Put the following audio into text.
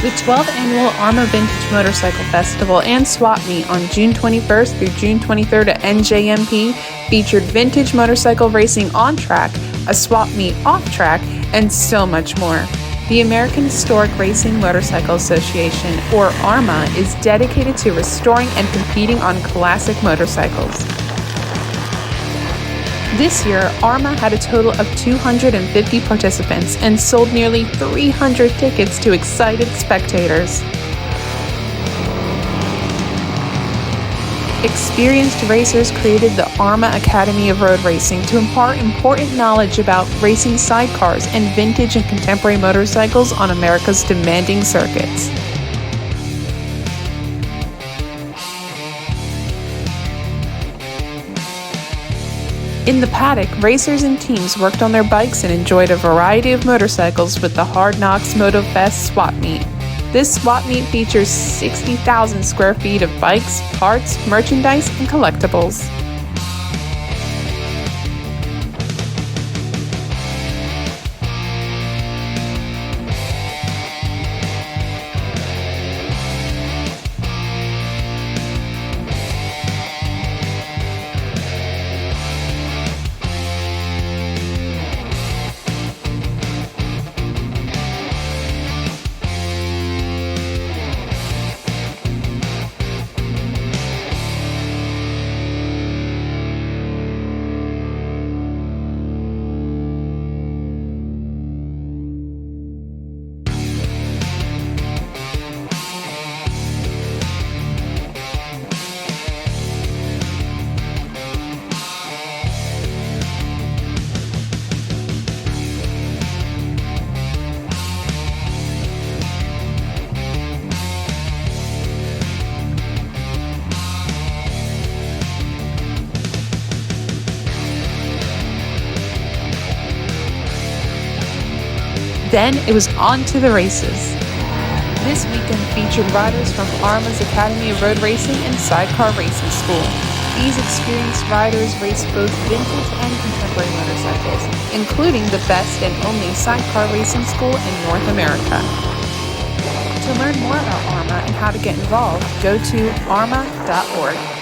The 12th annual AHRMA Vintage Motorcycle Festival and Swap Meet on June 21st through June 23rd at NJMP featured vintage motorcycle racing on track, a swap meet off track, and so much more. The American Historic Racing Motorcycle Association, or AHRMA, is dedicated to restoring and competing on classic motorcycles. This year, AHRMA had a total of 250 participants and sold nearly 300 tickets to excited spectators. Experienced racers created the AHRMA Academy of Road Racing to impart important knowledge about racing sidecars and vintage and contemporary motorcycles on America's demanding circuits. In the paddock, racers and teams worked on their bikes and enjoyed a variety of motorcycles with the Hard Knocks Moto Fest Swap Meet. This swap meet features 60,000 square feet of bikes, parts, merchandise, and collectibles. Then it was on to the races. This weekend featured riders from AHRMA's Academy of Road Racing and Sidecar Racing School. These experienced riders raced both vintage and contemporary motorcycles, including the best and only sidecar racing school in North America. To learn more about AHRMA and how to get involved, go to ahrma.org.